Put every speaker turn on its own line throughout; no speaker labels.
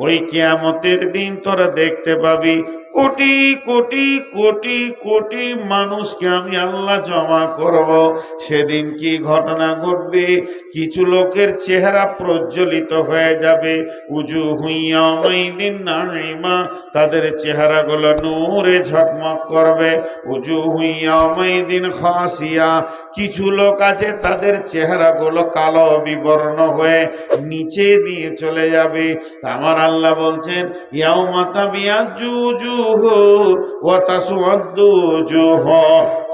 ওই কিয়ামতের দিন তোরা দেখতে পাবি কোটি কোটি কোটি কোটি মানুষকে আমি আল্লাহ জমা করব। সেদিন কি ঘটনা ঘটবে? কিছু লোকের চেহারা প্রজ্বলিত হয়ে যাবে, উজু হুইয়া মাইদিন নাইমা, তাদের চেহারাগুলো নূরে ঝকমক করবে। উজু হুইয়া মাইদিন খাসিয়া, কিছু লোক আছে তাদের চেহারাগুলো কালো বিবর্ণ হয়ে নিচে দিয়ে চলে যাবে। আমার আল্লাহ বলছেন ইয়াউমা তাবিয়াজ্জু উজুহু ওয়া তাসওয়াদ্দু উজুহ,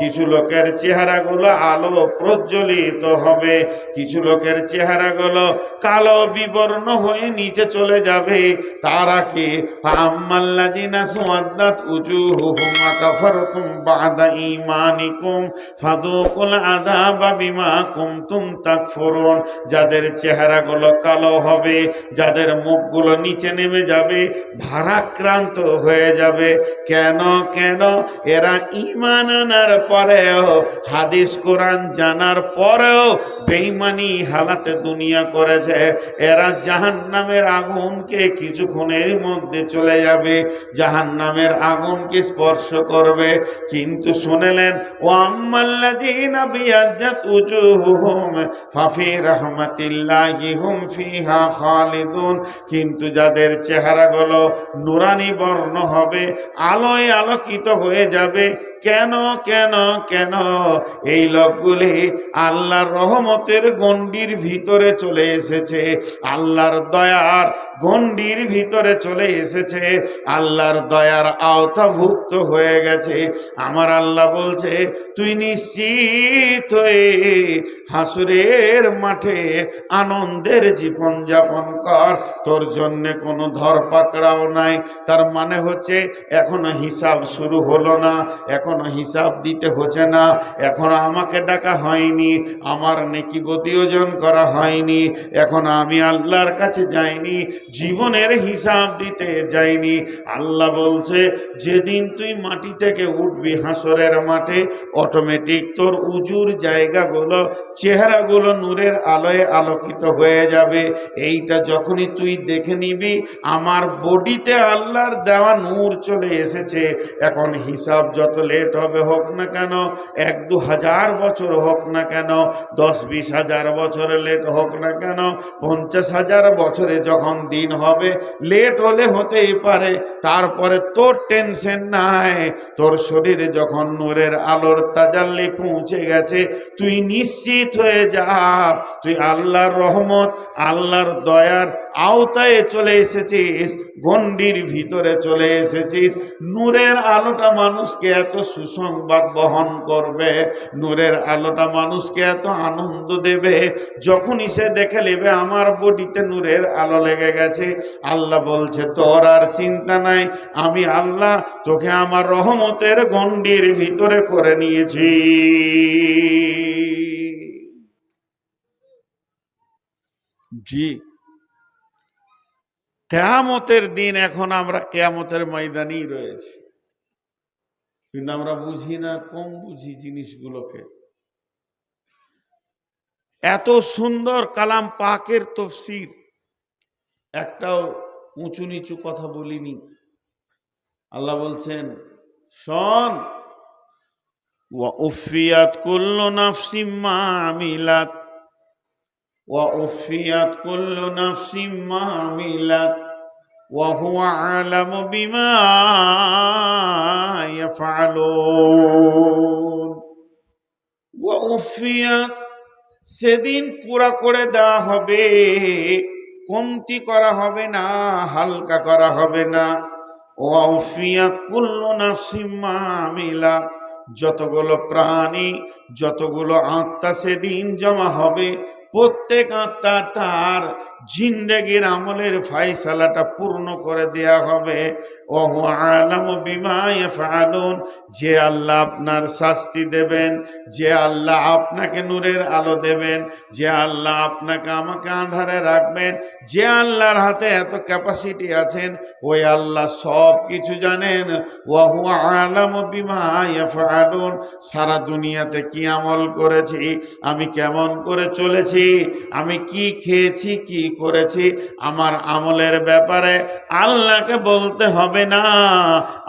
কিছু লোকের চেহারাগুলো আলো প্রজ্বলিত হবে, কিছু লোকের চেহারাগুলো কালো বিবর্ণ হয়ে নিচে চলে যাবে। তারা কি? ফাআম্মাল্লাযিনা সুওয়াদ্দাত উজুহুহুম ওয়া কাফারতুম বা'দা ঈমানিকুম ফাযুকুল আযাবা বিমা কুনতুম তাকফুরুন, যাদের চেহারাগুলো কালো হবে, যাদের মুখগুলো নিচে নেমে যাবে, ভারাক্রান্ত হয়ে যাবে। কেন? কেন? এরা ঈমান আনার পরেও, হাদিস কোরআন জানার পরেও বেঈমানি হালাতে দুনিয়া করেছে। এরা জাহান্নামের আগুনকে কিছুক্ষণের মধ্যে চলে যাবে, জাহান্নামের আগুনকে স্পর্শ করবে। কিন্তু শুনলেন ও আম্মাল্লাযীনা বিয়াজ্জাত উজুহুহুম ফাফি রাহমাতিল্লাহি হুম ফিহা খালিদুন, কিন্তু যাদের চেহারাগুলো নুরানি বর্ণ হবে, আলোয় আলোকিত হয়ে যাবে। কেন? কেন? কেন? এই লোকগুলি আল্লাহর রহমতের গণ্ডির ভিতরে চলে এসেছে, আল্লাহর দয়ার গণ্ডির ভিতরে চলে এসেছে, আল্লাহর দয়ার আওতাভুক্ত হয়ে গেছে। আমার আল্লাহ বলছে তুই নিশ্চিত হয়ে হাসুরের মাঠে আনন্দের জীবন যাপন কর, তোর জন্য কোনো ধরপাকড়াও নাই। তার মানে হচ্ছে এখনো হিসাব শুরু হলো না, এখনো হিসাব দিতে হচ্ছে না, এখনো আমাকে ডাকা হয়নি, আমার নেকি বদি ওজন করা হয়নি, এখনো আমি আল্লাহর কাছে যাইনি, জীবনের হিসাব দিতে যাইনি। আল্লাহ বলছে যেদিন তুই মাটি থেকে উঠবি হাসরের মাঠে, অটোমেটিক তোর উজুর জায়গাগুলো, চেহারাগুলো নূরের আলোয় আলোকিত হয়ে যাবে। এইটা যখনই তুই দেখে নিবি আমার বডিতে আল্লাহর দেওয়া নূর চলে এসেছে। এখন হিসাব যত লেট হবে হোক না কেন, 1-2 হাজার বছর হোক না কেন, 10-20 হাজার বছর লেট হোক না কেন, 50,000 বছরে যখন দিন হবে, লেট হলে হতেই পারে, তারপরে তোর টেনশন নাই। তোর শরীরে যখন নূরের আলোর তাজাল্লি পৌঁছে গেছে, তুই নিশ্চিত হয়ে যা, তুই আল্লাহর রহমত, আল্লাহর দয়ার আওতায় চলে এসেছিস, গণ্ডির ভিতরে চলে এসেছিস। নূরের আলোটা মানুষকে এত সুসংবাদ বহন করবে, নূরের আলোটা মানুষকে এত আনন্দ দেবে, যখনই সে দেখে নেবে আমার বডিতে নূরের আলো লেগে গেছে। আল্লাহ বলছে তোর আর চিন্তা নাই, আমি আল্লাহ তোকে আমার রহমতের গণ্ডির ভিতরে করে নিয়েছি। জি, কিয়ামতের দিন, এখন আমরা কিয়ামতের ময়দানেই রয়েছি, কিন্তু আমরা বুঝি না, কম বুঝি জিনিসগুলোকে। এত সুন্দর কালাম পাকের তাফসীর, একটাও উঁচু নিচু কথা বলিনি। আল্লাহ বলছেন শোন, ওয়া উফিয়াত কুল্লু নাফসিম মা আমিলাত, ওয়া উফিয়াত কুল্লু নাফসিম মা আমিলাত ওয়া হুয়া আলামু বিমা ইয়াফআলুন। ওয়া উফিয়াত, সেদিন পুরা করে দেওয়া হবে, কমতি করা হবে না, হালকা করা হবে না। ওয়া উফিয়াত কুল্লু নাফসিম মা আমিলাত, যতগুলো প্রাণী, যতগুলো আত্মা সেদিন জমা হবে, প্রত্যেক আত্মা তার জিন্দেগির আমলের ফায়সালাটা পূর্ণ করে দেয়া হবে। ওহু আলামু বিমা ইয়াফআলুন, যে আল্লাহ আপনার শাস্তি দেবেন, যে আল্লাহ আপনাকে নূরের আলো দেবেন, যে আল্লাহ আপনাকে আমাকে আঁধারে রাখবেন, যে আল্লাহর হাতে এত ক্যাপাসিটি আছেন, ওই আল্লাহ সব কিছু জানেন। ওহু আলামু বিমা ইয়াফআলুন, সারা দুনিয়াতে কি আমল করেছি, আমি কেমন করে চলেছি, আমি কি খেয়েছি কি করেছি আমার আমলের ব্যাপারে আল্লাহকে বলতে হবে না,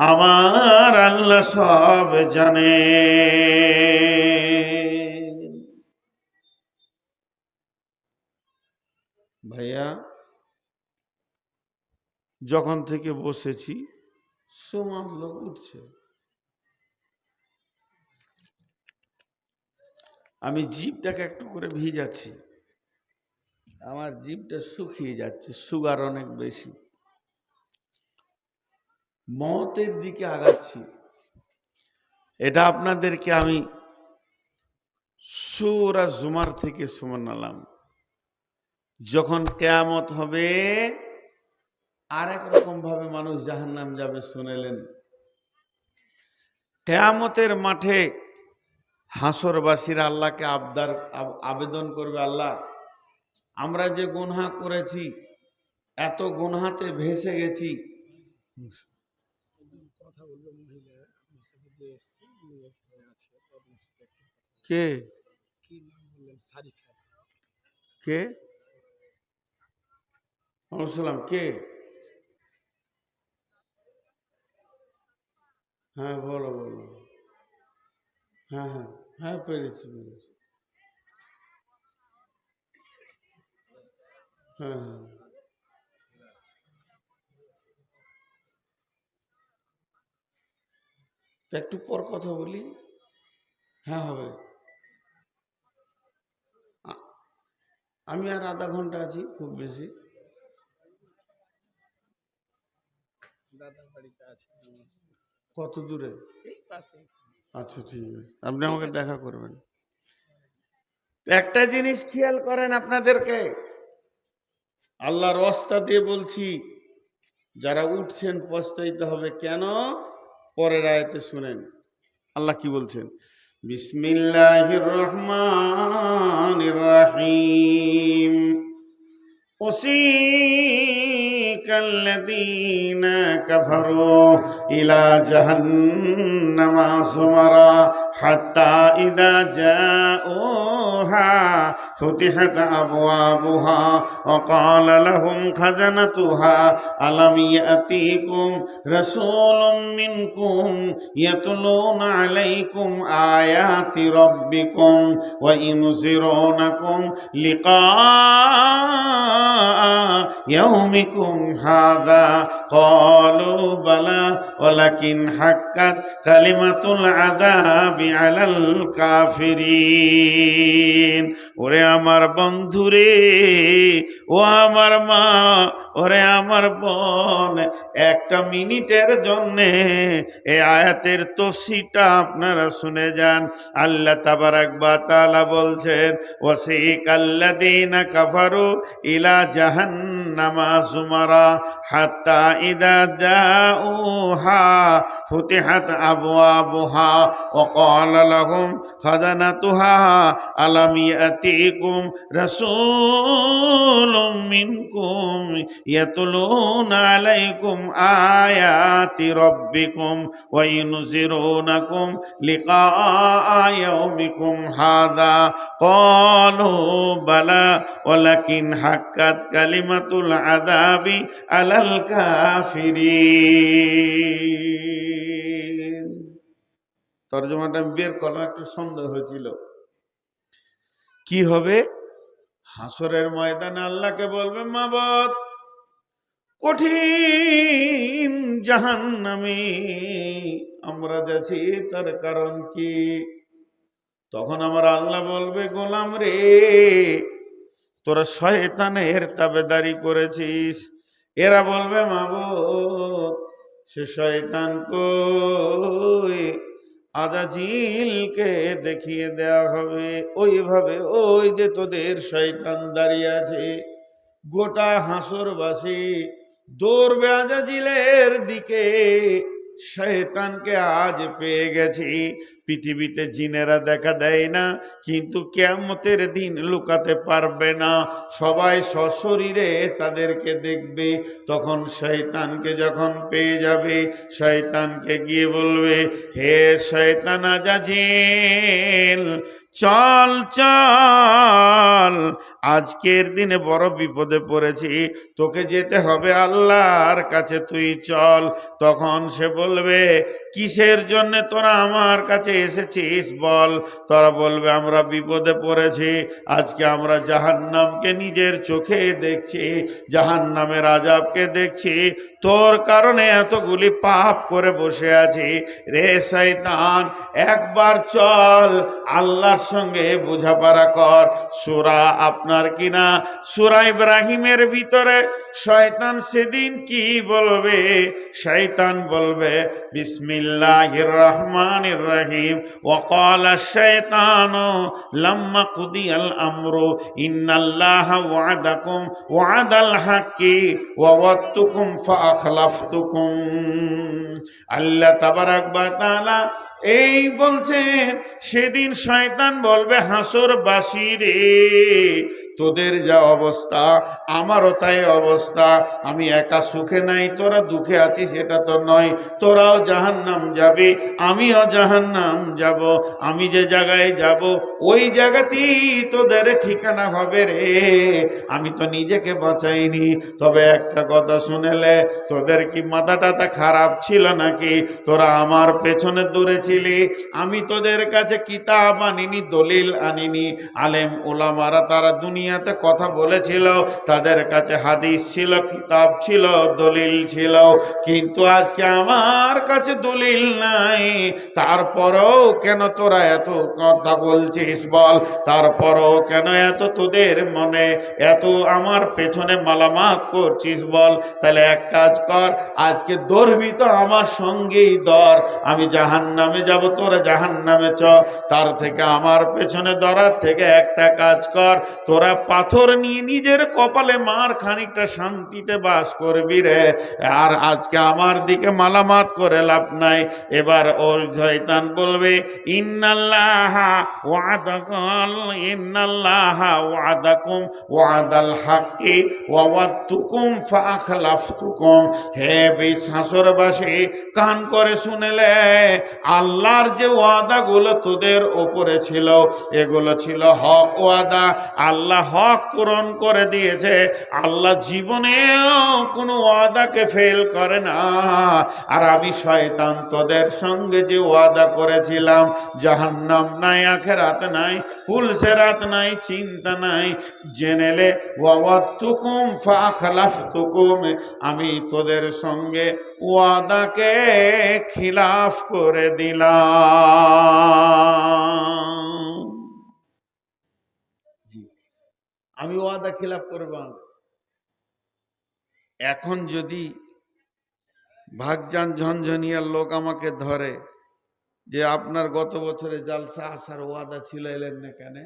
আমার আল্লাহ সব জানে। ভাইয়া যখন থেকে বসেছি সমাজ লোক উঠছে, আমি জিভটাকে একটু করে ভিজাচ্ছি, আমার জিভটা শুকিয়ে যাচ্ছে, সুগার অনেক বেশি, মতের দিকে আগাচ্ছি। এটা আপনাদেরকে আমি সূরা জুমার থেকে শোনালাম। যখন কিয়ামত হবে আর এক রকম ভাবে মানুষ জাহান্নাম যাবে শুনেলেন। কিয়ামতের মাঠে হাসরবাসীরা আল্লাহকে আবেদন করবে, আল্লাহ আমরা যে গুনাহ করেছি, এত গুনাহতে ভেসে গেছি। কে কে সালাম কে? হ্যাঁ বলো বলো। হ্যাঁ হ্যাঁ হ্যাঁ পেরেছি পেরেছি। হ্যাঁ হ্যাঁ একটু পর কথা বলি। হ্যাঁ হবে। আমি আর আধা ঘন্টা আছি খুব বেশি। কত দূরে? আচ্ছা ঠিক আছে, আপনি আমাকে দেখা করবেন। একটা জিনিস খেয়াল করেন, আপনাদেরকে আল্লাহর ওয়াস্তা দিয়ে বলছি, যারা উঠছেন পস্তাইতে হবে। কেন? পরের আয়াতে শুনেন আল্লাহ কি বলছেন। বিসমিল্লাহির রহমানির রহিম। وسيق الذين كفروا إلى جهنم زمرا حتى إذا جاءوها فتحت أبوابها وقال لهم خزنتها ألم يأتيكم رسول منكم يتلون عليكم آيات ربكم وينذرونكم لقاء يومكم هذا قالوا بلى ولكن حقت كلمة العذاب على الكافرين। ওরে আমার বন্ধুরে, ও আমার মা, ওরে আমার বোন, একটা মিনিটের জন্যে এই আয়াতের তফসিরটা আপনারা শুনে যান। আল্লাহ তাবারাক ওয়া তাআলা বলছেন, ওয়াসিকাল্লাযীনা কাফারু ইলা জাহান্নামা যুমারা হাত্তা ইযা জাউহা ফুতিহাত আবওয়াবুহা ওয়া ক্বালা লাহুম খাযানাতুহা আলাম ইয়াতিকুম রাসূলুম মিনকুম ইয়াতলুনা আলাইকুম আয়াতি রাব্বিকুম ওয়া ইউনযিরুনাকুম লিকাআ ইয়াউমিকুম হাযা ক্বালু বালা ওয়ালাকিন হাক্কাত কালিমাতুল আযাবি আলাল কাফিরিন। তরজমাটা বের করলাম, একটু সন্দেহ হয়েছিল। কি হবে? হাসরের ময়দানে আল্লাহকে বলবে, মাবুদ কঠিন জাহান্নামে আমরা যাচ্ছি, তার কারণ কি? তখন আমার আল্লাহ বলবে, গোলাম রে, তোরা শয়তানের তাবেদারি করেছিস। এরা বলবে, মাবুদ সে শয়তান কই? আজাজিলকে দেখিয়ে দেওয়া হবে ওইভাবে, ওই যে তোদের শয়তান দাঁড়িয়ে আছে। গোটা হাসরবাসী দৌড়বে আজাজিলের দিকে। শয়তানকে আজ পেয়ে গেছি, পৃথিবীতে জিনেরা দেখা দেয় না, কিন্তু কিয়ামতের দিন লুকাতে পারবে না, সবাই সশরীরে তাদেরকে দেখবে। তখন শয়তানকে যখন পেয়ে যাবে, শয়তানকে গিয়ে বলবে, হে শয়তান আজাজিল, চল চল, আজকের দিনে বড় বিপদে পড়েছি, তোকে যেতে হবে আল্লাহর কাছে, তুই চল। তখন সে বলবে, কিসের জন্য তোরা আমার কাছে এসেছিস বল? তোরা বলবে, আমরা বিপদে পড়েছি, আজকে আমরা জাহান্নামকে নিজের চোখে দেখছি, জাহান্নামের আযাবকে দেখছি, তোর কারণে এতগুলি পাপ করে বসে আছি। রে শয়তান, একবার চল, আল্লাহর সঙ্গে বোঝাপড়া কর। সূরা আপনার কিনা সূরা ইব্রাহিমের ভিতরে শয়তান সেদিন কি বলবে? শয়তান বলবে, বিসমিল্লাহির রহমানির রহিম, ওয়া ক্বালা শাইতানু লাম্মা কুদিয়াল আমরু ইন্নাল্লাহা ওয়া'দাকুম ওয়া'দাল হাক্কি ওয়া ওয়া'দতুকুম ফাআখলাফতুকুম। আল্লাহ তাবারাক ওয়া তাআলা এই বলছেন, সেদিন শয়তান বলবে, হাসরবাসী রে, তোদের যা অবস্থা আমারও তাই অবস্থা, আমি একা সুখে নাই, তোরা দুঃখে আছিস এটা তো নয়, তোরাও জাহান্নাম যাবে, আমিও জাহান্নাম যাব, আমি যে জায়গায় যাব ওই জায়গাতেই তোদের ঠিকানা হবে রে। আমি তো নিজেকে বাঁচাইনি, তবে একটা কথা শুনেলে, তোদের কি মাথা টাথা খারাপ ছিল নাকি? তোরা আমার পেছনে দৌড়েছিলি, আমি তোদের কাছে কিতাব আনিনি, দলিল আনিনি। আলেম ওলামারা তারা দুনিয়াতে কথা বলেছিল, তাদের কাছে হাদিস ছিল, কিতাব ছিল, দলিল ছিল, কিন্তু আজকে আমার কাছে দলিল নাই, তারপরেও কেন তোরা এত কথা বলছিস বল? তারপরেও কেন এত তোদের মনে এত আমার পেছনে মালামাত করছিস বল? তাহলে এক কাজ কর, আজকে দৌড়বি তো আমার সঙ্গেই দর, আমি জাহান্নামে যাব, তোরা জাহান্নামে চ, তার থেকে আমার পেছনে দরার থেকে একটা কাজ কর, তোরা পাথর নিয়ে নিজের কপালে মার, খানিকটা শান্তিতে বাস করবি রে, আর আজকে আমার দিকে মালামাত করে লাভ নাই। এবার ওর শয়তান বলবে, ইন্নাল্লাহা ওয়া'দাকুম ওয়া'দাল হাক্কি ওয়া ওয়া'দতুকুম ফাআখলাফতুকুম। হে হাসরবাসী, কান করে শুনেলে, আল্লাহর যে ওয়াদাগুলো তোদের ওপরে ছিল, এগুলো ছিল হক ওয়াদা, আল্লাহ হক পূরণ করে দিয়েছে, আল্লাহ জীবনেও কোনো ওয়াদাকে ফেল করে না। আর আমি শয়তান তোদের সঙ্গে যে ওয়াদা করেছিলাম, জাহান্নাম নাই, আখিরাত নাই, পুলসেরাত নাই, চিন্তা নাই, জেনেলে ওয়া'দতুকুম ফাআখলাফতুকুম, আমি তোদের সঙ্গে ওয়াদাকে খিলাফ করে দিলাম। আমি ওয়াদা খিলাফ করব। এখন যদি ভাগজান ঝনঝনিয়ার লোক আমাকে ধরে যে আপনার গত বছরে জালসা আসার ওয়াদা ছিল, এলেন না কেন?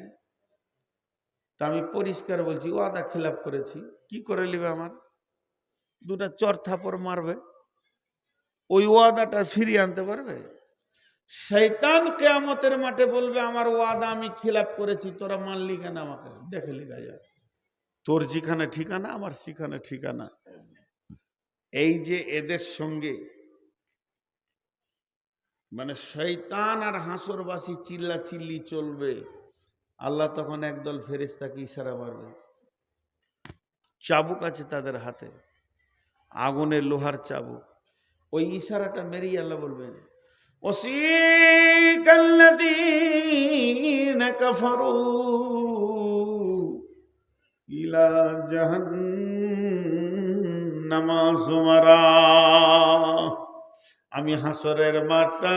তা আমি পরিষ্কার বলছি, ওয়াদা খিলাফ করেছি। কি করে নিবে? আমার দুটা চর থাপড় মারবে, ওই ওয়াদাটা ফিরিয়ে আনতে পারবে? শয়তান কিয়ামতের মাঠে বলবে, আমার ওয়াদা আমি খিলাফ করেছি, তোরা মানলি কেন? আমাকে দেখে লিখা যায়, তোর যেখানে ঠিকানা আমার সেখানে ঠিকানা। এই যে এদের সঙ্গে মানে শয়তান আর হাসরবাসী চিল্লা চিল্লি চলবে, আল্লাহ তখন একদল ফেরেশতাকে ইশারা মারবে, চাবুক আছে তাদের হাতে, আগুনের লোহার চাবুক, ওই ইশারাটা মেরেই আল্লাহ বলবেন, ওয়াসিকাল্লাযীনা কাফারু ইলা জাহান্নামা যুমারা। আমি হাসরের মাঠটা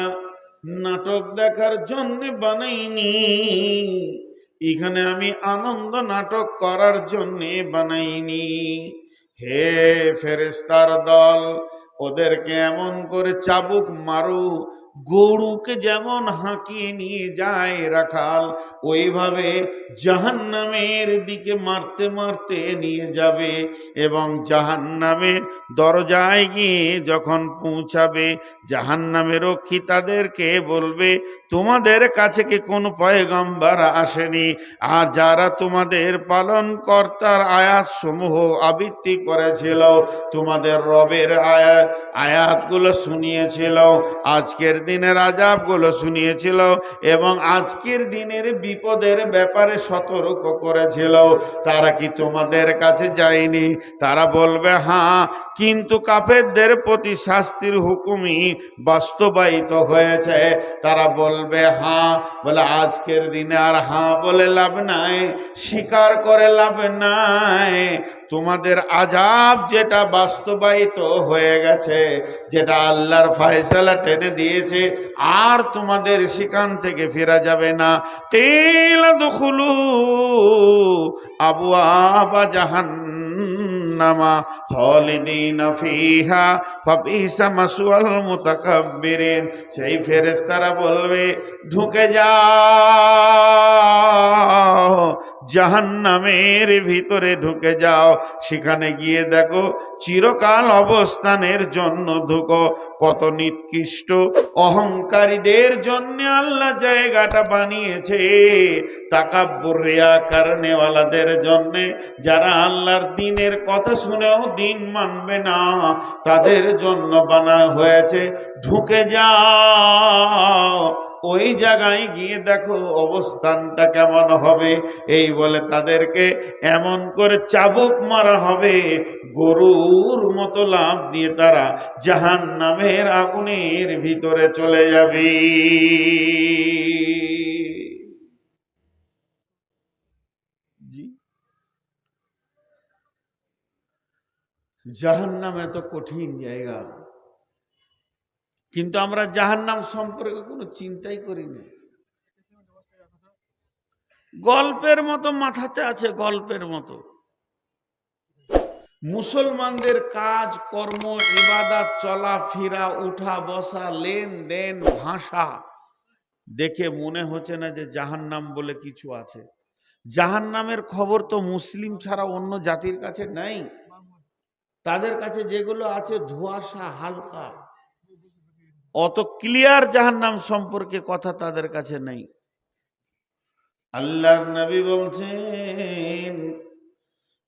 নাটক দেখার জন্য বানাইনি, এখানে আমি আনন্দ নাটক করার জন্য বানাইনি। হে ফেরেশতার দল, ওদেরকে এমন করে চাবুক মারু, গরুকে যেমন হাঁকিয়ে নিয়ে যায় রাখাল, ওইভাবে জাহান্নামের দিকে মারতে মারতে নিয়ে যাবে। এবং জাহান্নামের দরজায় গিয়ে যখন পৌঁছাবে, জাহান্নামের রক্ষী তাদেরকে বলবে, তোমাদের কাছে কি কোনো পয়গম্বর আসেনি? আর যারা তোমাদের পালনকর্তার আয়াত সমূহ আবৃত্তি করেছিল, তোমাদের রবের আয়াতগুলো শুনিয়েছিল, আজকের দিনের আযাবগুলো শুনিয়েছিল, এবং আজকের দিনের বিপদের ব্যাপারে সতর্ক করেছিল, তারা কি তোমাদের কাছে যায়নি? তারা বলবে হ্যাঁ, কিন্তু কাফেরদের প্রতি শাস্তির হুকুমই বাস্তবায়িত হয়েছে। তারা বলবে হ্যাঁ, বলে আজকের দিনে আর হ্যাঁ বলে লাভ নাই, স্বীকার করে লাভ নাই। তোমাদের আযাব যেটা বাস্তবায়িত হয়ে গেছে, যেটা আল্লাহর ফয়সালা টেনে দিয়েছে, আর তোমাদের সেখান থেকে ফেরা যাবে না। কিলা দুখুলু আবওয়াবা জাহান্নামা খালিদিনা ফিহা ফাবিসা মাসওয়াল মুতাকাব্বিরিন। সেই ফেরেশতারা বলবে, ঢুকে যাও, জাহান্নামের ভিতরে ঢুকে যাও, সেখানে গিয়ে দেখো চিরকাল অবস্থানের জন্য ঢুকো। কত নিকৃষ্ট অহংকারীদের জন্য আল্লাহ জায়গাটা বানিয়েছে, তাকাব্বুর রিয়াকার নেওয়ালাদের জন্য, যারা আল্লাহর দ্বীনের কথা শুনেও দ্বীন মানবে না, তাদের জন্য বানানো হয়েছে। ঢুকে যাও, ওই জায়গায় গিয়ে দেখো অবস্থানটা কেমন হবে। এই বলে তাদেরকে এমন করে চাবুক মারা হবে, গরুর মতো লাফ দিয়ে তারা জাহান্নামের আগুনের ভিতরে চলে যাবে। জি, জাহান্নাম এত কঠিন জায়গা, কিন্তু আমরা জাহান্নাম সম্পর্কে কোনো চিন্তাই করি না। গল্পের মতো মাথাতে আছে, গল্পের মতো। মুসলমানদের কাজ কর্ম, ইবাদত, চলাফেরা, উঠা বসা, লেনদেন, ভাষা দেখে মনে হচ্ছে না যে জাহান্নাম বলে কিছু আছে। জাহান্নামের খবর তো মুসলিম ছাড়া অন্য জাতির কাছে নাই। তাদের কাছে যেগুলো আছে ধোঁয়াশা, হালকা, অত ক্লিয়ার জাহান্নাম সম্পর্কে কথা তাদের কাছে নেই। আল্লাহর নবী বলছেন,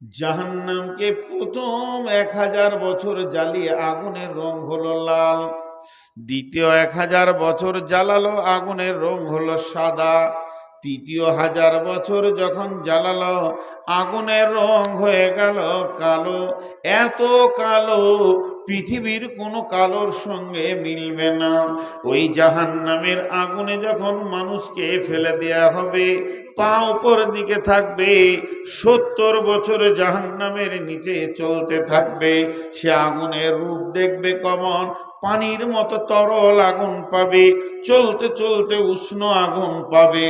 জাহান্নামকে প্রথম 1000 বছর জ্বালিয়ে আগুনের রং হলো লাল, দ্বিতীয় 1000 বছর জ্বালালো আগুনের রং হলো সাদা, তৃতীয় 1000 বছর যখন জ্বালালো আগুনের রং হয়ে গেল কালো। এত কালো, পৃথিবীর কোনো কালোর সঙ্গে মিলবে না। ওই জাহান্নামের আগুনে যখন মানুষকে ফেলে দেয়া হবে, পা উপর দিকে থাকবে, 70 বছরে জাহান্নামের নিচে চলতে থাকবে। সে আগুনের রূপ দেখবে কেমন, পানির মতো তরল আগুন পাবে, চলতে চলতে উষ্ণ আগুন পাবে,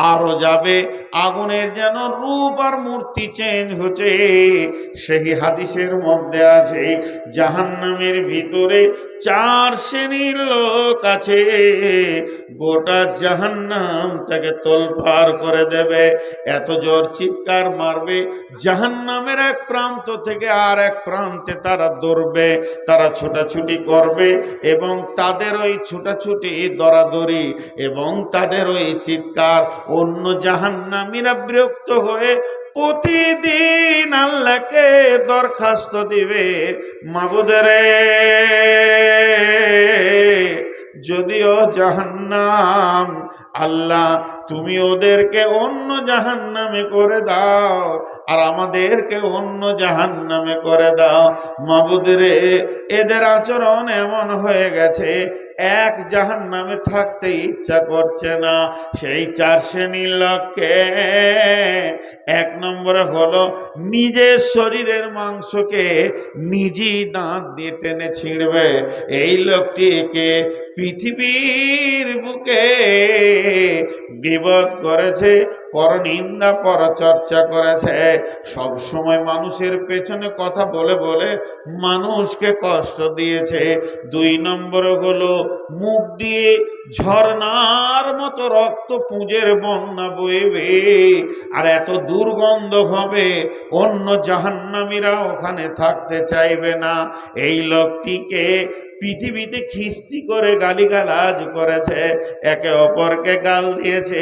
আরো যাবে, আগুনের যেন রূপ আর মূর্তি চেঞ্জ হচ্ছে। সেই হাদিসের মধ্যে আছে, জাহান্নামের ভিতরে 4 শ্রেণীর লোক আছে, গোটা জাহান্নাম তাকে তোলপাড় করে দেবে। এত জোর চিৎকার মারবে, জাহান্নামের এক প্রান্ত থেকে আর এক প্রান্তে তারা দৌড়বে, তারা ছোটাছুটি করবে, এবং তাদের ওই ছোটাছুটি দরাদরি এবং তাদের ওই চিৎকার অন্য জাহান্নামীরা বিরক্ত হয়ে প্রতিদিন আল্লাহকে দরখাস্ত দিবে, মাবুদরে, যদিও জাহান্নাম, আল্লাহ তুমি ওদেরকে অন্য জাহান্নামে করে দাও আর আমাদেরকে অন্য জাহান্নামে করে দাও। মাবুদরে, এদের আচরণ এমন হয়ে গেছে, এক জাহান্নামে থাকতে ইচ্ছা করছে না। সেই 4 শ্রেণীর লোককে, 1 নম্বরে হলো নিজের শরীরের মাংসকে নিজেই দাঁত দিয়ে টেনে ছিঁড়বে। এই লোকটিকে পৃথিবীর বুকে গীবত করেছে, পরনিন্দা পরচর্চা করেছে, সব সময় মানুষের পেছনে কথা বলে বলে মানুষকে কষ্ট দিয়েছে। 2 নম্বর হলো মুখ দিয়ে ঝর্ণার মতো রক্ত পুঁজের বন্যা বইবে, আর এত দুর্গন্ধ হবে অন্য জাহান্নামীরা ওখানে থাকতে চাইবে না। এই লোকটিকে পৃথিবীতে খিস্তি করে গালিগালাজ করেছে, একে অপরকে গাল দিয়েছে,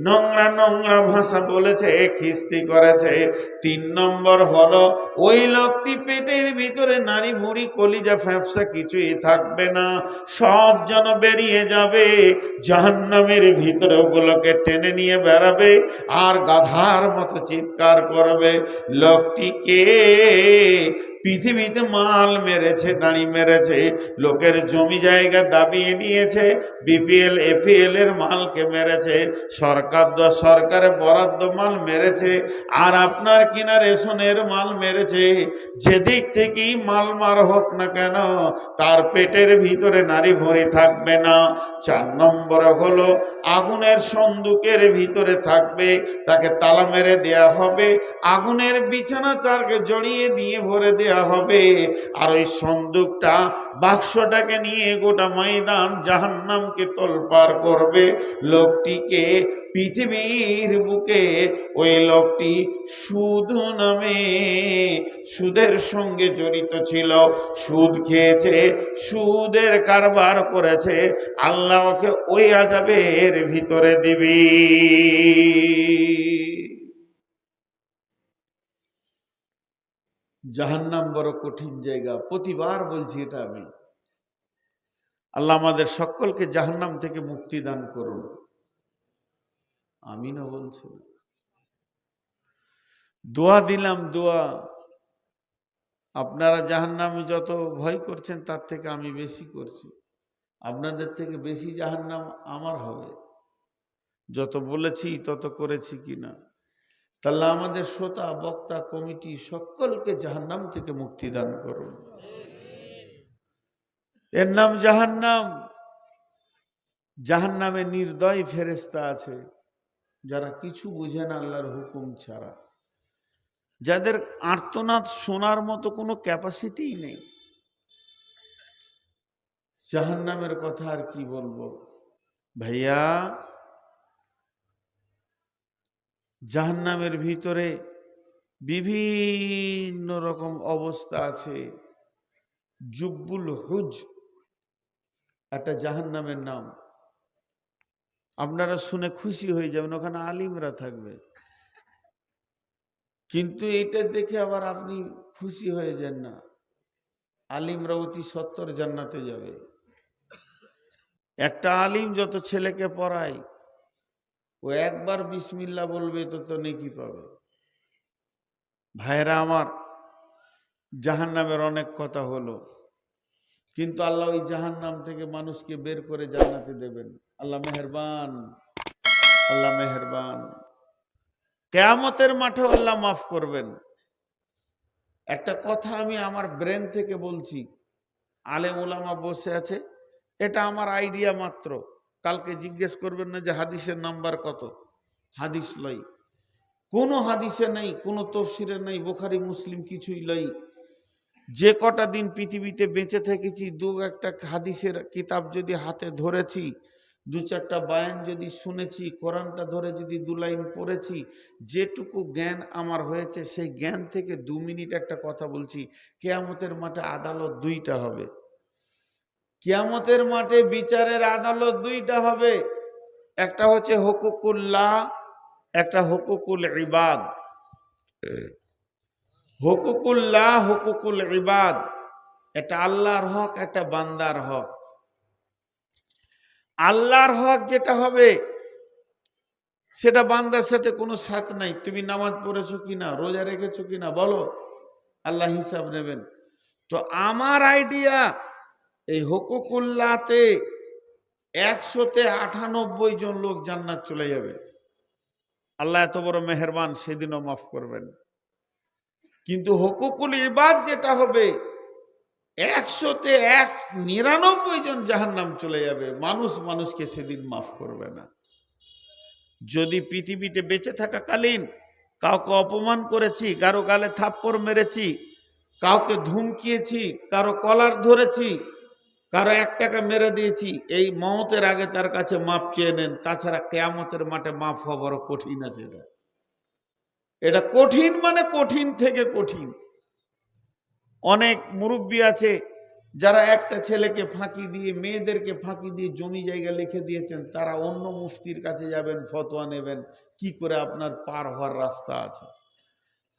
নোংরা নোংরা ভাষা বলেছে, খিস্তি করেছে। 3 নম্বর হলো ওই লোকটি পেটের ভিতরে নারী ভুঁড়ি কলিজা ফ্যাপসা কিছুই থাকবে না, সব যেন বেরিয়ে যাবে, জাহান্নামের ভিতরে ওগুলোকে টেনে নিয়ে বেড়াবে আর গাধার মতো চিৎকার করবে। লোকটিকে পৃথিবীতে মাল মেরেছে, গাড়ি মেরেছে, লোকের জমি জায়গা দাবিয়ে নিয়েছে, বিপিএল এপিএল এর মালকে মেরেছে, সরকারে বরাদ্দ মাল মেরেছে, আর আপনার কিনা রেশনের মাল মেরেছে। যেদিক থেকেই মাল মার হোক না কেন, তার পেটের ভিতরে নারী ভরি থাকবে না। 4 নম্বর হলো আগুনের সন্দুকের ভিতরে থাকবে, তাকে তালা মেরে দেয়া হবে, আগুনের বিছানা তারকে জড়িয়ে দিয়ে ভরে দেয়া হবে, আর ওই সন্দুকটা বাক্সটাকে নিয়ে গোটা ময়দান জাহান্নামকে তোলপাড় করবে। লোকটিকে পৃথিবীর বুকে ওই লোকটি সুদ নামে সুদের সঙ্গে জড়িত ছিল, সুদ খেয়েছে, সুদের কারবার করেছে, আল্লাহ ওকে ওই আযাবের ভিতরে দিবি। জাহান্নাম বড় কঠিন জায়গা, প্রতিবার বলছি এটা আমি। আল্লাহ আমাদের সকলকে জাহান্নাম থেকে মুক্তি দান করুন, আমিন বলছি। দোয়া দিলাম, দোয়া। আপনারা জাহান্নামে যত ভয় করছেন তার থেকে আমি বেশি করছি, আপনাদের থেকে বেশি জাহান্নাম আমার হবে, যত বলেছি তত করেছি কিনা। তাহলে আমাদের শ্রোতা বক্তা কমিটি সকলকে জাহান্নাম থেকে মুক্তি দান করুন। এর নাম জাহান্নাম। জাহান্নামে নির্দয় ফেরেশতা আছে, যারা কিছু বুঝে না আল্লাহর হুকুম ছাড়া, যাদের আর্তনাদ শোনার মতো কোনো ক্যাপাসিটিই নেই। জাহান্নামের কথা আর কি বলবো ভাইয়া। জাহান্নামের ভিতরে বিভিন্ন রকম অবস্থা আছে। জুব্বুল হুজ একটা জাহান্নামের নাম, আপনারা শুনে খুশি হয়ে যাবেন, ওখানে আলিমরা থাকবে। কিন্তু এটা দেখে আবার আপনি খুশি হয়ে যান না, আলিমরা অতি সত্তর জান্নাতে যাবে। একটা আলিম যত ছেলেকে পড়ায়, ও একবার বিসমিল্লাহ বলবে তো নেকি পাবে। ভাইরা আমার, জাহান্নামের অনেক কথা হলো, কিন্তু আল্লাহ ওই জাহান্নাম থেকে মানুষকে বের করে জান্নাতে দেবেন। আল্লাহ মেহেরবান, আল্লাহ মেহেরবান। কিয়ামতের মাঠেও আল্লাহ মাফ করবেন। একটা কথা আমি আমার ব্রেন থেকে বলছি, আলেম ওলামা বসে আছে, এটা আমার আইডিয়া মাত্র, কালকে জিজ্ঞেস করবেন না যে হাদিসের নাম্বার কত। হাদিস লই, কোনো হাদিসে নেই, কোনো তফসিরে নেই, বুখারী মুসলিম কিছুই লই। যে কটা দিন পৃথিবীতে বেঁচে থেকেছি, 2-1টা হাদিসের কিতাব যদি হাতে ধরেছি, 2-4টা বায়ান যদি শুনেছি, কোরআনটা ধরে যদি 2 লাইন পড়েছি, যেটুকু জ্ঞান আমার হয়েছে সেই জ্ঞান থেকে 2 মিনিট একটা কথা বলছি। কিয়ামতের মাঠে আদালত 2টা হবে। কিয়ামতের মাঠে বিচারের আদালত 2টা হবে, একটা হচ্ছে হুকুকুল্লাহ, একটা হুকুকুল ইবাদ। হুকুকুল্লাহ, হুকুকুল ইবাদ, এটা আল্লাহর হক, একটা বান্দার হক। আল্লাহর হক যেটা হবে সেটা বান্দার সাথে কোনো সাথ নাই। তুমি নামাজ পড়েছো কিনা, রোজা রেখেছো কিনা বলো, আল্লাহ হিসাব নেবেন। তো আমার আইডিয়া, এই হুকুকুল্লাহতে 100-তে 98 জন লোক জান্নাত চলে যাবে। আল্লাহ এত বড় মেহেরবান, সেদিনও মাফ করবেন। কিন্তু হুকুকুল ইবাদ যেটা হবে, 100-তে 99 জন জাহান্নাম চলে যাবে। মানুষ মানুষকে সেদিন মাফ করবে না। যদি পৃথিবীতে বেঁচে থাকাকালীন কাউকে অপমান করেছি, কারো গালে থাপ্পড় মেরেছি, কাউকে ধুমকিয়েছি, কারো কলার ধরেছি, কারো 1 টাকা মেরে দিয়েছি, এই মওতের আগে তার কাছে মাপ চেয়ে নেন। তাছাড়া কিয়ামতের মাঠে মাফ হওয়া বড় কঠিন আছে। এটা কঠিন, মানে কঠিন থেকে কঠিন। অনেক মুরব্বী আছে যারা একটা ছেলেকে ফাঁকি দিয়ে, মেয়েদেরকে ফাঁকি দিয়ে জমি জায়গা লিখে দিয়েছেন। তারা অন্য মুফতির কাছে যাবেন, ফতোয়া নেবেন কি করে আপনার পার হওয়ার রাস্তা আছে।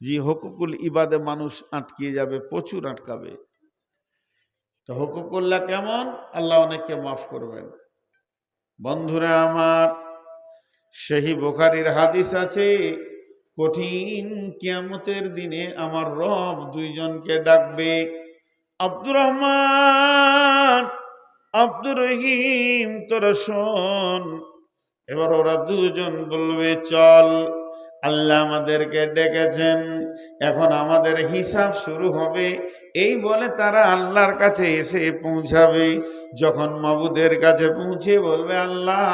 যে হুকুকুল ইবাদে মানুষ আটকে যাবে, প্রচুর আটকাবে। তো হুকুকুল্লাহ কেমন? আল্লাহ অনেককে মাফ করবেন। বন্ধুরা আমার, সহি বুখারীর হাদিস আছে, কঠিন কিয়ামতের দিনে আমার রব 2 জনকে ডাকবে, আব্দুর রহমান, আব্দুর রহিম, তোরা শোন। এবার ওরা 2 জন বলবে, চল, আল্লাহ আমাদেরকে ডেকেছেন, এখন আমাদের হিসাব শুরু হবে। এই বলে তারা আল্লাহর কাছে এসে পৌঁছাবে। যখন মাবুদের কাছে পৌঁছে বলবে, আল্লাহ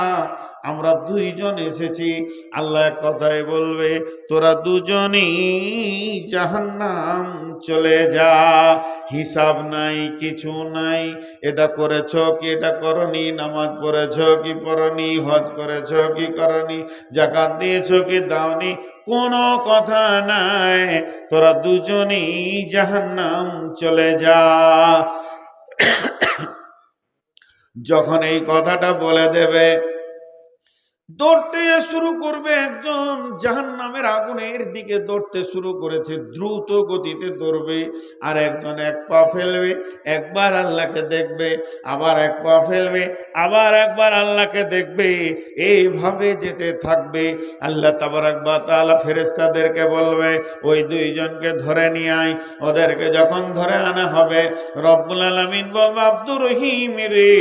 আমরা 2 জন এসেছি। আল্লাহ এক কথায় বলবে, তোরা 2 জনই জাহান্নাম চলে যা, হিসাব নাই, কিছু নাই। এটা করেছ কি এটা করনি, নামাজ পড়েছ কি পড়নি, হজ করেছ কি করনি, যাকাত দিয়েছ কি দাওনি, কোনো কথা নাই, তোরা 2 জনই জাহান্নাম চলে যা। যখন এই কথাটা বলে দেবে, দৌড়তে শুরু করবে। একজন জাহান্নামের আগুনের দিকে দৌড়তে শুরু করেছে, দ্রুত গতিতে দৌড়বে। আর একজন 1 পা ফেলবে, একবার আল্লাহকে দেখবে, আবার 1 পা ফেলবে, আবার একবার আল্লাহকে দেখবে। এইভাবে যেতে থাকবে। আল্লাহ তাবারাক ওয়া তাআলা ফেরেশতাদেরকে বলবে, ওই 2 জনকে ধরে নিয়ে আয়। ওদেরকে যখন ধরে আনা হবে, রব্বুল আলামিন বলবে, আব্দুর রহিম রে,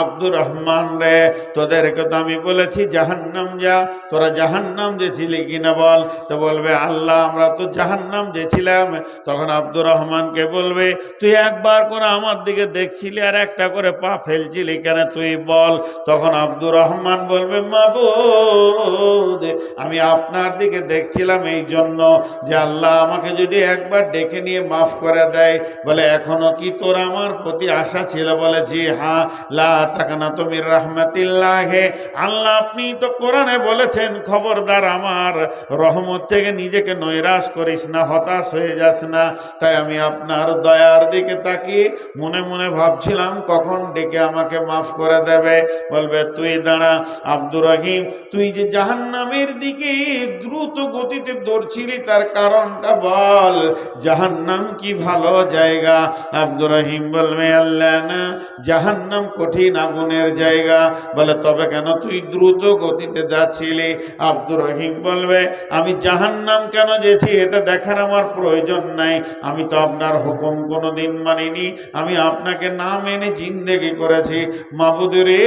আব্দুর রহমান রে, তোদেরকে তো আমি বলেছি জাহান্নাম যা, তোরা জাহান্নাম যেছিলি কিনা বল। তো বলবে, আল্লাহ আমরা তো জাহান্নাম যেছিলাম। তখন আব্দুর রহমানকে বলবে, তুই একবার করে আমার দিকে দেখছিলি আর একটা করে পা ফেলছিলি কেন, তুই বল। তখন আব্দুর রহমান বলবে, মাবুদ আমি আপনার দিকে দেখছিলাম এই জন্য যে আল্লাহ আমাকে যদি একবার ডেকে নিয়ে মাফ করে দেয়। বলে, এখনো কি তোর আমার প্রতি আশা ছিল? বলে, জি হ্যাঁ। লা তাকানাতু মির রাহমাতিল্লাহ, আল্লাহ আপনি তো কোরআনে বলেছেন, খবরদার আমার রহমত থেকে নিজেকে নৈরাশ করিস না, হতাশ হয়ে যাস না। তাই আমি আপনার দয়ার দিকে তাকিয়ে মনে মনে ভাবছিলাম কখন ডেকে আমাকে মাফ করে দেবে। বলবে, তুই দাঁড়া আব্দুর রহিম, তুই যে জাহান্নামের দিকে দ্রুত গতিতে দৌড়ছিলি তার কারণটা বল। জাহান্নাম কি ভালো জায়গা? আব্দুর রহিম বলবে, আল্লাহ না, জাহান্নাম কঠিন আগুনের জায়গা। বলে, তবে কেন তুই দ্রুত গতিতে যাচ্ছিলি? আব্দুর রহিম বলবে, আমি জাহান্নাম কেন যেছি এটা দেখার আমার প্রয়োজন নাই। আমি তো আপনার হুকুম কোনোদিন মানিনি, আমি আপনাকে না মেনে জিন্দেগি করেছি। মাবুদ রে,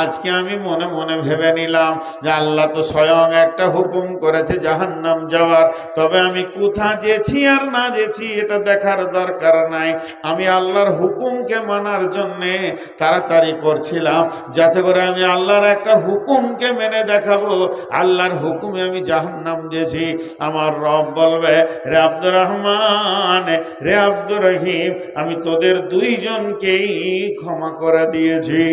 আজকে আমি মনে মনে ভেবে নিলাম যে আল্লাহ তো স্বয়ং একটা হুকুম করেছে জাহান্নাম যাওয়ার, তবে আমি কোথা যেছি আর না যেছি এটা দেখার দরকার নাই। আমি আল্লাহর হুকুমকে মানার জন্যে তাড়াতাড়ি করছিলাম, যাতে করে আমি আল্লাহর একটা হুকুমকে মেনে দেখাবো। আল্লাহর হুকুমে আমি জাহান্নাম যেছি। আমার রব বলবে, রে আব্দুর রহমান, রে আব্দুর রহিম, আমি তোদের 2 জনকেই ক্ষমা করে দিয়েছি।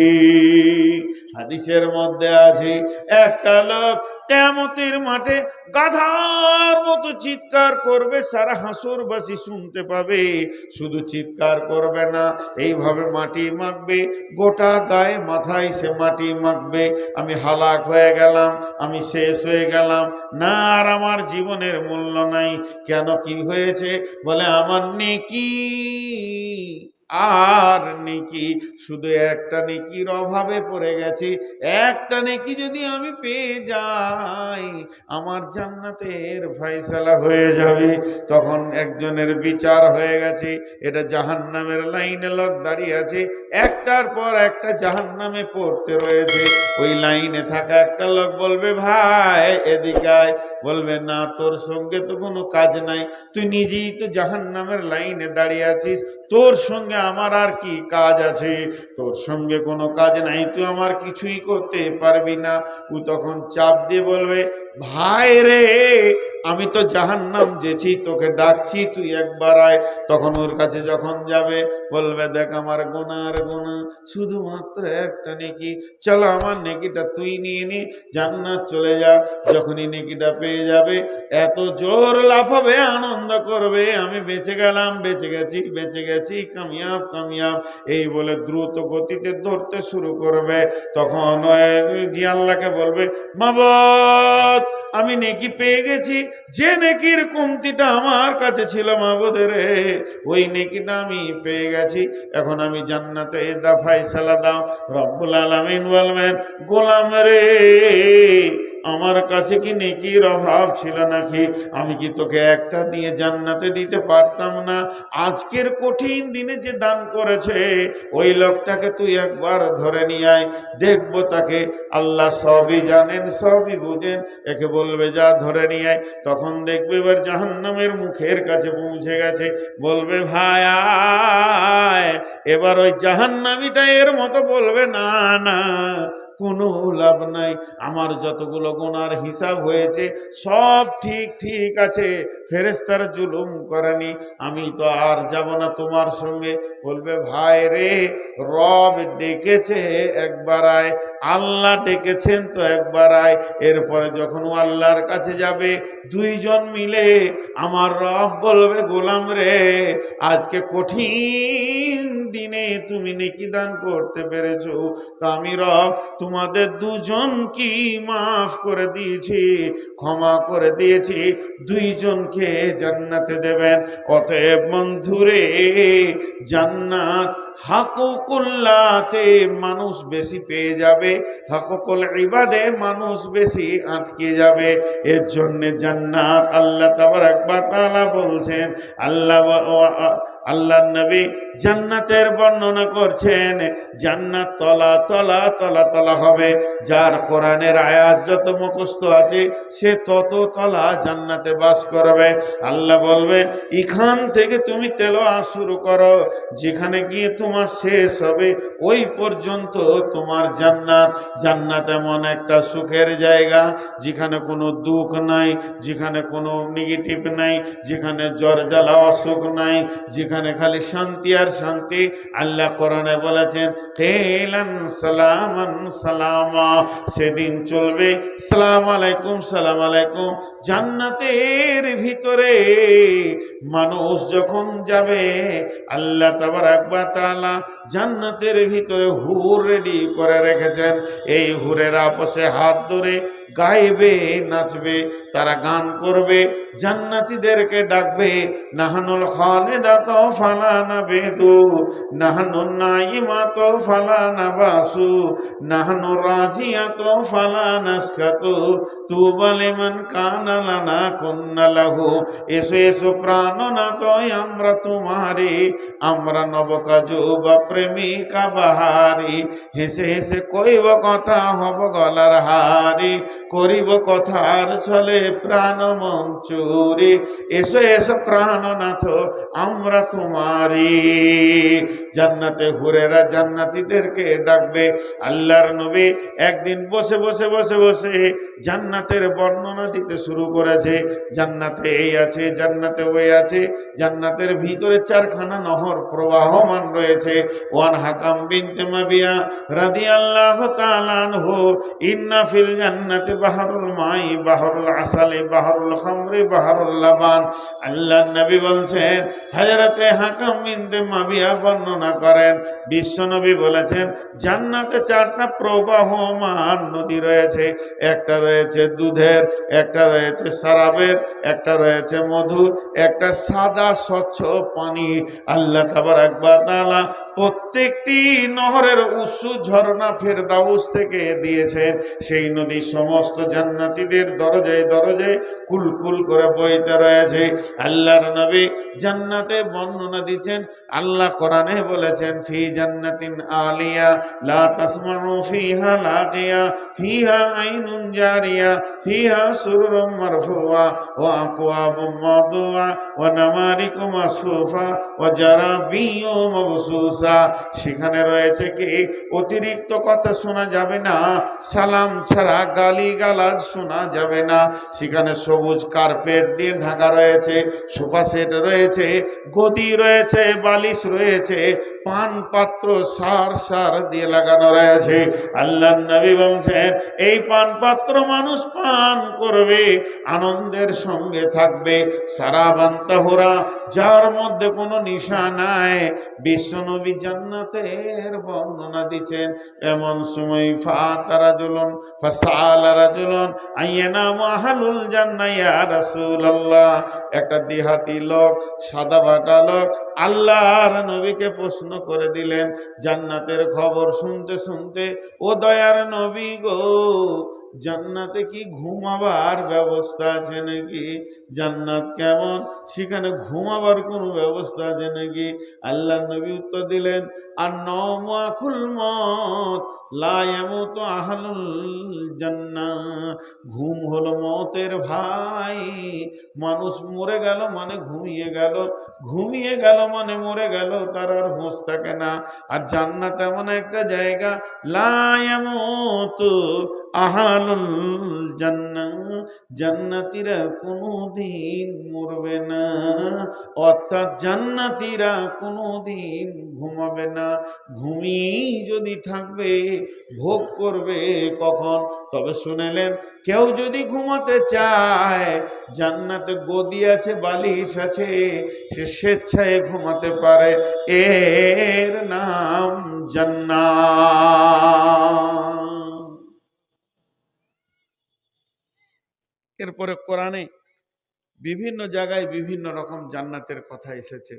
হাদিসের মধ্যে আছে, একটা লোক কিয়ামতের মাঠে গাধার মতো চিৎকার করবে, সারা হাসরবাসী শুনতে পাবে। শুধু চিৎকার করবে না, এইভাবে মাটি মাখবে, গোটা গায়ে মাথায় সে মাটি মাখবে। আমি হালাক হয়ে গেলাম, আমি শেষ হয়ে গেলাম, না আর আমার জীবনের মূল্য নাই। কেন, কি হয়েছে? বলে, আমার নেকি আর নেকি, শুধু একটা নেকির অভাবে পড়ে গেছি, একটা নেকি যদি আমি পেয়ে যাই আমার জান্নাতের ফয়সালা হয়ে যাবে। তখন একজনের বিচার হয়ে গেছে, এটা জাহান্নামের লাইনে লোক দাঁড়িয়ে আছে, একটার পর একটা জাহান্নামে পড়তে রয়েছে। ওই লাইনে থাকা একটা লোক বলবে, ভাই এদিকে আয়। বলবে, না, তোর সঙ্গে তো কোনো কাজ নাই, তুই নিজেই তো জাহান্নামের লাইনে দাঁড়িয়ে আছিস, তোর সঙ্গে আমার আর কি কাজ আছে? তোর সঙ্গে কোনো কাজ নাই, তুই আমার কিছুই করতে পারবি না। ও তখন চাপ দিয়ে বলবে, ভাই রে, আমি তো জাহান্নাম যেছি, তোকে ডাকছি, তুই একবার আয়। তখন ওর কাছে যখন যাবে বলবে, দেখ আমার গুনার গুনাহ শুধুমাত্র একটা নেকি, চলো আমার নেকিটা তুই নিয়ে নি, জান্নাত চলে যা। যখনই নেকিটা পেয়ে যাবে এত জোর লাফাবে, আনন্দ করবে, আমি বেঁচে গেলাম, বেঁচে গেছি, বেঁচে গেছি, কামিয়াব কামিয়াব, এই বলে দ্রুত গতিতে দৌড়তে শুরু করবে। তখন জি আল্লাহকে বলবে, মাবুদ আমি নেকি পেয়ে গেছি, যে নেকির কমতিটা আমার কাছে ছিল মাবুদ রে, ওই নেকিটা আমি পেয়ে গেছি, এখন আমি জান্নাতে দা ফয়সালা দাও। রব্বুল আলামিন বলবেন, গোলাম রে, আমার কাছে কি নেকির অভাব ছিল নাকি? আমি কি তোকে একটা দিয়ে জান্নাতে দিতে পারতাম না? আজকের কঠিন দিনে যে দান করেছে ওই লোকটাকে তুই একবার ধরে নিয়ে আয়, দেখবো তাকে। আল্লাহ সবই জানেন, সবই বুঝেন, একে বলবে যা ধরে নিয়ে আয়। তখন দেখবে এবার জাহান্নামের মুখের কাছে পৌঁছে গেছে, বলবে, ভাই আয়। এবার ওই জাহান্নামীটা এর মতো বলবে, না না, কোনো লাভ নাই, আমার যতগুলো গুনার হিসাব হয়েছে সব ঠিক ঠিক আছে, ফেরেশতারা জুলুম করেনি, আমি তো আর যাব না তোমার সঙ্গে। বলবে, ভাই রে, রব ডেকেছে, একবার আয়, আল্লাহ ডেকেছেন তো একবার আয়। এরপরে যখন ও আল্লাহর কাছে যাবে, দুইজন মিলে আমার রব বলবে, গোলাম রে, আজকে কঠিন দিনে তুমি নেকি দান করতে পেরেছো, তা আমি রব তোমাদের দুজন কি মাফ করে দিয়েছি, ক্ষমা করে দিয়েছি, দুইজনকে জান্নাতে দেবেন। অতএব বন্ধুরে, জান্নাত হাকুকুল্লাতে মানুষ বেশি পেয়ে যাবে, হাকুকুল ইবাদে মানুষ বেশি আটকে যাবে। এর জন্য জান্নাত আল্লাহ তাবারক ওয়া তাআলা বলছেন, আল্লাহ নবী জান্নাতের বর্ণনা করছেন, জান্নাত তলা তলা তলা তলা হবে, যার কোরআনের আয়াত যত মুখস্থ আছে সে তত তলা জান্নাতে বাস করবে। আল্লাহ বলবেন, এখান থেকে তুমি তেলাওয়াত শুরু করো, যেখানে গিয়ে তোমার শেষ হবে ওই পর্যন্ত তোমার জান্নাত। জান্নাত এমন একটা সুখের জায়গা যেখানে কোনো দুঃখ নাই, যেখানে কোনো নেগেটিভ নাই, যেখানে জ্বর জ্বালা অসুখ নাই, যেখানে খালি শান্তি আর শান্তি। আল্লাহ কোরআনে বলেছেন, কেলান সালামান সালামা, সেদিন চলবে সালাম আলাইকুম সালাম আলাইকুম। জান্নাতের ভিতরে মানুষ যখন যাবে, আল্লাহ তাবারক ওয়া তাআলা জান্নাতের ভিতরে হুর রেডি করে রেখেছেন। এই হুরের আপসে হাত ধরে গাইবে, নাচবে, তারা গান করবে, জান্নাতীদেরকে ডাকবে, নাহানুল খালিদাতু ফালা নাবিদু, নাহানুন নাইমাতু ফালা নাবাসু, নাহানুর রাজিয়াতু ফালা নাসকাতু, তুবা লিমান কানা লানা কুন্না লাহু। এসো এসো প্রাণনাথ, আমরা তোমারি, আমরা নবকাজুবা প্রেমিকা বাহারি, হেসে হেসে কইব কথা, হব গলার হারি, করিব কথার ছলে প্রাণ মন চুরি। এসো এসো প্রাণনাথ, আমরা তোমারি। জান্নাতে হুরেরা জান্নাতীদেরকে ডাকবে। আল্লাহর নবী একদিন বসে বসে বসে বসে জান্নাতের বর্ণনা দিতে শুরু করেছে। জান্নাতে এই আছে, জান্নাতে ওই আছে, জান্নাতের ভিতরে চারখানা নহর প্রবাহমান রয়েছে। ওয়ান হাকাম বিনতে মাবিয়া রাদিয়াল্লাহু তাআলা আনহু, ইন্না ফিল জান্নাতি বাহরুল মাই, বাহরুল আসালি, বাহরুল খামরি, বাহরুল লাবান। আল্লাহর নবী বলছেন, হযরতে হাকাম বিনতে মাবিয়া বর্ণনা বর্ণনা করেন। বিশ্বনবী বলেছেন জান্নাতে 4টা প্রবাহমান নদী রয়েছে। একটা রয়েছে দুধের, একটা রয়েছে শরাবের, একটা রয়েছে মধুর, একটা সাদা স্বচ্ছ পানি। আল্লাহ তাবারক ওয়া তাআলা প্রত্যেকটি নহরের উৎস ঝর্ণা ফেরদাউস থেকে দিয়েছেন। সেই নদী সমস্ত জান্নাতীদের দরজায় দরজায় কুলকুল করে বইতে রয়েছে। আল্লাহর নবী জান্নাতে বর্ণনা দিচ্ছেন। আল্লাহ কোরআনে বলেছেন ফি জান্নাতিন আলিয়া লা তাসমাউ ফিহা লাগিয়া ফিহা আইনুন জারিয়া ফিহা সুরুরুম মারফুয়া ওয়া আকওয়াবুম মাওদুআ ওয়া নামারিকু মাসফুফা ওয়া জারাবিয়্যু মাবসুসা। সেখানে রয়েছে কি অতিরিক্ত কথা শোনা যাবে না, সালাম ছাড়া গালিগালাজ শোনা যাবে না। সেখানে সবুজ কার্পেট দিয়ে ঢাকা রয়েছে, সোফা সেট রয়েছে, গদি রয়েছে, বালিশ রয়েছে, পান পাত্র সার সার দিয়ে লাগানো রয়েছে। আল্লাহর নবী বলছেন এই পান পাত্র মানুষ পান করবে, আনন্দের সঙ্গে থাকবে। সারাবান তাহুরা, যার মধ্যে কোনো নেশা নাই। বিশ্বনবী জান্নাতের বর্ণনা দিচ্ছেন। এমন সময় ফাতারাজুলুন ফাসালারাজুলুন আইয়ানামু আহলুল জান্নাহ ইয়া রাসূলুল্লাহ। একটা দেহাতি লোক, সাদা বাটা লোক আল্লাহর নবীকে প্রশ্ন করে দিলেন জান্নাতের খবর শুনতে শুনতে, ও দয়ার নবী গো, জান্নাতে কি ঘুমাবার ব্যবস্থা আছে নাকি? জান্নাত কেমন, সেখানে ঘুমাবার কোনো ব্যবস্থা আছে নাকি? আল্লাহর নবী উত্তর দিলেন আন-নাওমু আখুল মউত লা ইয়ামুতু আহলুল জান্নাহ। ঘুম হলো মতের ভাই। মানুষ মরে গেল মানে ঘুমিয়ে গেল, ঘুমিয়ে গেল মানে মরে গেল, তার আর হোশ থাকে না। আর জান্নাত এমন একটা জায়গা লা ইয়ামুতু আহলুল জান্নাহ, জান্নাতীরা কোনোদিন মরবে না, অর্থাৎ জান্নাতীরা কোনোদিন ঘুমাবে না। ঘুমিয়েই যদি থাকবে, ভোগ করবে কখন? তবে শুনেলেন কেউ যদি ঘুমাতে চায়, জান্নাতে গদি আছে, বালিশ আছে, সে স্বেচ্ছায় ঘুমাতে পারে। এর নাম জান্নাত। এরপরে কোরআনে বিভিন্ন জায়গায় বিভিন্ন রকম জান্নাতের কথা এসেছে।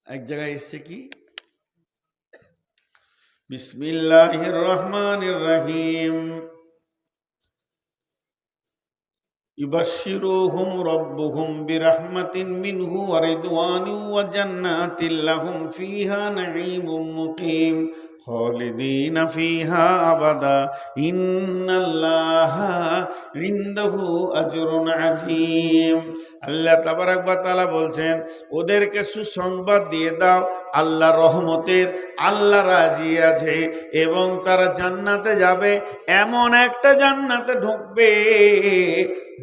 এক জায়গায় এসেছে কি বিসমিল্লাহির রহমানির রহিম ইউবাশশিরুহুম রাব্বুহুম বিরাহমাতিন মিনহু ওয়া রিদওয়ানিন ওয়া জান্নাতিন লাহুম ফিহা নাঈমুম মুকিম খালিদিনা ফিহা আবাদা ইন্নাল্লাহা ইনদাহু আজরুন আযীম। আল্লাহ তাবারক ওয়া তাআলা বলছেন ওদেরকে সুসংবাদ দিয়ে দাও আল্লাহ রহমতের, আল্লাহ রাজি আছে এবং তারা জান্নাতে যাবে। এমন একটা জান্নাতে ঢুকবে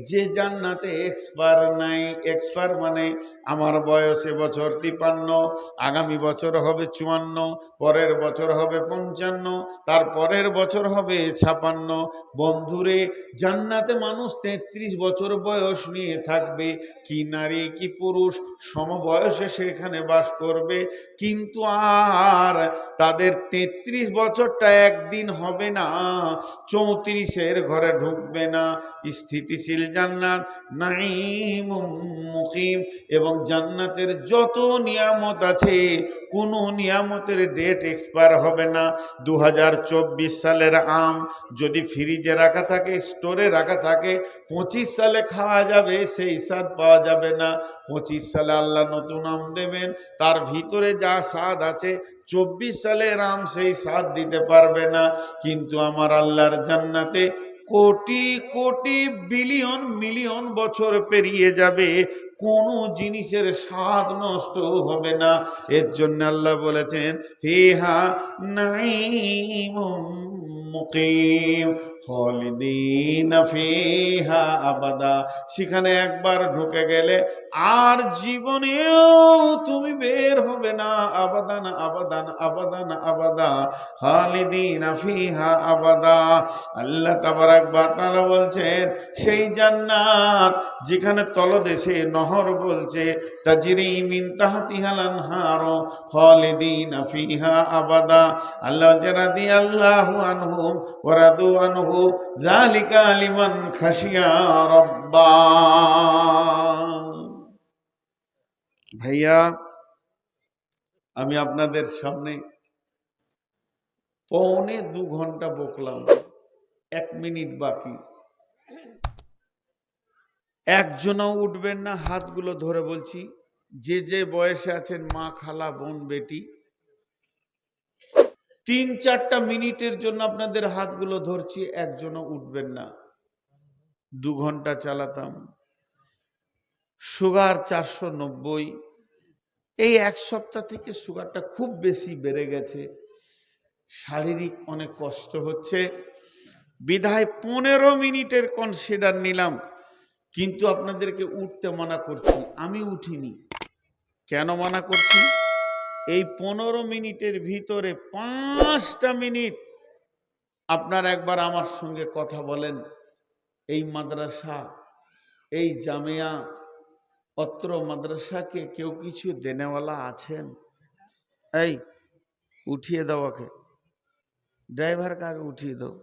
যে জান্নাতে এক্সপার নাই। এক্সপার মানে আমার বয়স এবছর 53, আগামী বছর হবে 54, পরের বছর হবে 55, তার পরের বছর হবে 56। বন্ধুরে, জান্নাতে মানুষ 33 বছর বয়স নিয়ে থাকবে। কি নারী কি পুরুষ সমবয়সে সেখানে বাস করবে, কিন্তু আর তাদের 33 বছরটা একদিন হবে না, 34-এর ঘরে ঢুকবে না। স্থিতিশীল জান্নাত, নাঈমুম মুকিম, এবং জান্নাতের যত নিয়ামত আছে কোনো নিয়ামতের ডেট এক্সপায়ার হবে না। 2024 সালের আম যদি ফ্রিজে রাখা থাকে, স্টোরে রাখা থাকে, 25 সালে খাওয়া যাবে, সেই স্বাদ পাওয়া যাবে না। 25 সালে আল্লাহ নতুন আম দেবেন, তার ভিতরে যা স্বাদ আছে 24 সালের আম সেই স্বাদ দিতে পারবে না। কিন্তু আমার আল্লাহর জান্নাতে কোটি কোটি বিলিয়ন মিলিয়ন বছর পেরিয়ে যাবে, কোনো জিনিসের স্বাদ নষ্ট হবে না। এর জন্য আল্লাহ বলেছেন ফিহা নাঈমুম মুকিম খালিদিনা ফিহা আবাদা। সেখানে একবার ঢুকে গেলে আর জীবনেও তুমি বের হবে না। আবাদান আবাদান আবাদান আবাদা খালিদিনা ফিহা আবাদা। আল্লাহ তাবারক ওয়া তাআলা বলছেন সেই জান্নাত যেখানে তলদেশে নহর বলছে তাজরি মিন তাহতিহাল আনহার খালিদিনা ফিহা আবাদা, আল্লাহ রাদিয়াল্লাহু আনহুম ওয়া রাদু আনহু যালিকা লিমান খাশিয়া রাব্বা। ভাইয়া, আমি আপনাদের সামনে 2.25 ঘন্টা বকলাম, 1 মিনিট বাকি। একজনও উঠবেন না, হাতগুলো ধরে বলছি, যে যে বয়সে আছেন, মা, খালা, বোন, বেটি, 3-4টা মিনিটের জন্য আপনাদের হাতগুলো ধরছি, একজনও উঠবেন না। 2 ঘন্টা চালাতাম। সুগার 490। এই 1 সপ্তাহ থেকে সুগারটা খুব বেশি বেড়ে গেছে, শারীরিক অনেক কষ্ট হচ্ছে, বিধায় 15 মিনিটের কনসিডার নিলাম। কিন্তু আপনাদেরকে উঠতে মানা করছি, আমি উঠিনি। কেন মানা করছি? এই 15 মিনিটের ভিতরে 5টা মিনিট আপনার একবার আমার সঙ্গে কথা বলেন। এই মাদ্রাসা, এই জামিয়া, অত্র মাদ্রাসাকে কেউ কিছু দেনেওয়ালা আছেন? এই উঠিয়ে দাও, ওকে ড্রাইভারকে আগে উঠিয়ে দাও।